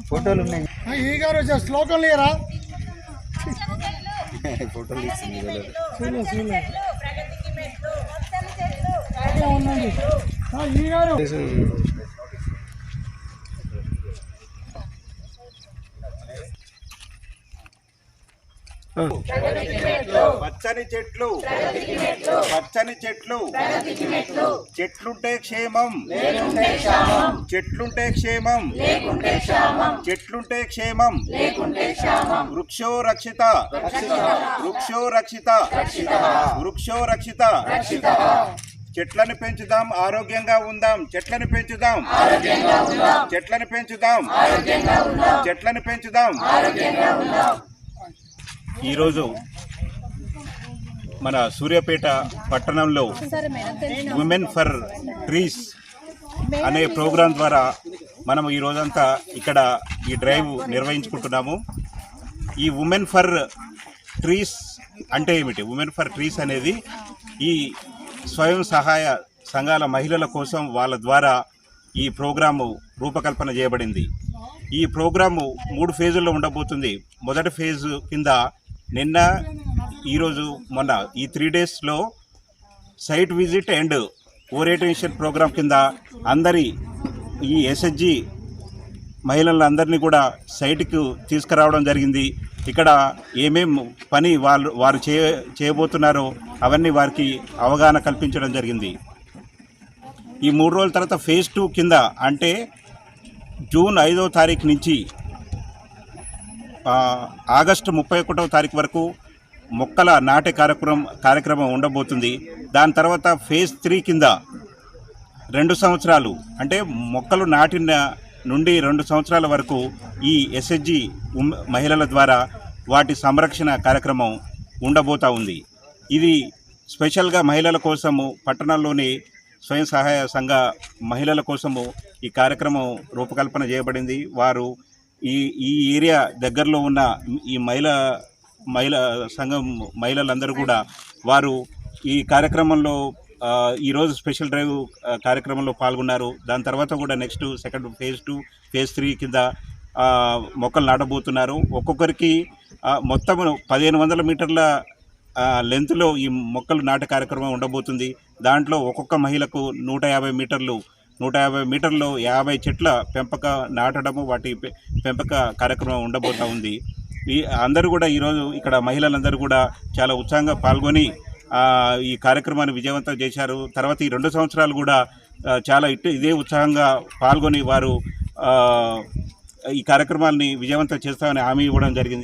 ఫోటోలు ఉన్నాయి. ఈ గారు శ్లోకం లేరా ఫోటోలు ఉండండి. ఈ గారు పచ్చని చెట్లు పచ్చని చెట్లు చెట్లుంటే క్షేమం చెట్లుంటే క్షేమం చెట్లుంటే క్షేమం వృక్షో రక్షిత వృక్షో రక్షిత వృక్షో రక్షిత చెట్లను పెంచుదాం ఆరోగ్యంగా ఉందాం చెట్లను పెంచుదాం చెట్లను పెంచుదాం చెట్లను పెంచుదాం. ఈరోజు మన సూర్యాపేట పట్టణంలో ఉమెన్ ఫర్ ట్రీస్ అనే ప్రోగ్రాం ద్వారా మనం ఈ రోజంతా ఇక్కడ ఈ డ్రైవ్ నిర్వహించుకుంటున్నాము. ఈ ఉమెన్ ఫర్ ట్రీస్ అంటే ఏమిటి? ఉమెన్ ఫర్ ట్రీస్ అనేది ఈ స్వయం సహాయ సంఘాల మహిళల కోసం వాళ్ళ ద్వారా ఈ ప్రోగ్రాము రూపకల్పన చేయబడింది. ఈ ప్రోగ్రాము 3 ఫేజుల్లో ఉండబోతుంది. మొదటి ఫేజు కింద నిన్న ఈరోజు మొన్న ఈ 3 డేస్లో site visit and orientation programme కింద అందరి ఈ ఎస్హెచ్జి మహిళలందరినీ కూడా సైట్కు తీసుకురావడం జరిగింది. ఇక్కడ ఏమేం పని వారు చేయబోతున్నారో అవన్నీ వారికి అవగాహన కల్పించడం జరిగింది. ఈ 3 రోజుల తర్వాత ఫేజ్ 2 కింద అంటే జూన్ 5వ తారీఖు నుంచి ఆగస్టు 31వ తారీఖు వరకు మొక్కల నాటే కార్యక్రమం ఉండబోతుంది. దాని తర్వాత ఫేజ్ 3 కింద 2 సంవత్సరాలు అంటే మొక్కలు నాటిన నుండి 2 సంవత్సరాల వరకు ఈ ఎస్హెచ్జి మహిళల ద్వారా వాటి సంరక్షణ కార్యక్రమం ఉండబోతూ ఉంది. ఇది స్పెషల్గా మహిళల కోసము, పట్టణంలోని స్వయం సహాయ సంఘ మహిళల కోసము ఈ కార్యక్రమం రూపకల్పన చేయబడింది. వారు ఈ ఏరియా దగ్గరలో ఉన్న ఈ మహిళా సంఘం మహిళలందరూ కూడా వారు ఈ కార్యక్రమంలో ఈరోజు స్పెషల్ డ్రైవ్ కార్యక్రమంలో పాల్గొన్నారు. దాని తర్వాత కూడా నెక్స్ట్ ఫేజ్ 2 ఫేజ్ 3 కింద మొక్కలు నాటబోతున్నారు. ఒక్కొక్కరికి మొత్తం 1500 మీటర్ల లెంత్లో ఈ మొక్కలు నాటే కార్యక్రమం ఉండబోతుంది. దాంట్లో ఒక్కొక్క మహిళకు 150 మీటర్లు 50 చెట్ల పెంపక నాటడము, వాటి పెంపక కార్యక్రమం ఉండబోతూ ఉంది. ఈ అందరూ కూడా ఈరోజు ఇక్కడ మహిళలందరూ కూడా చాలా ఉత్సాహంగా పాల్గొని ఈ కార్యక్రమాన్ని విజయవంతం చేశారు. తర్వాత ఈ 2 సంవత్సరాలు కూడా చాలా ఇదే ఉత్సాహంగా పాల్గొని వారు ఈ కార్యక్రమాన్ని విజయవంతం చేస్తామని హామీ ఇవ్వడం జరిగింది.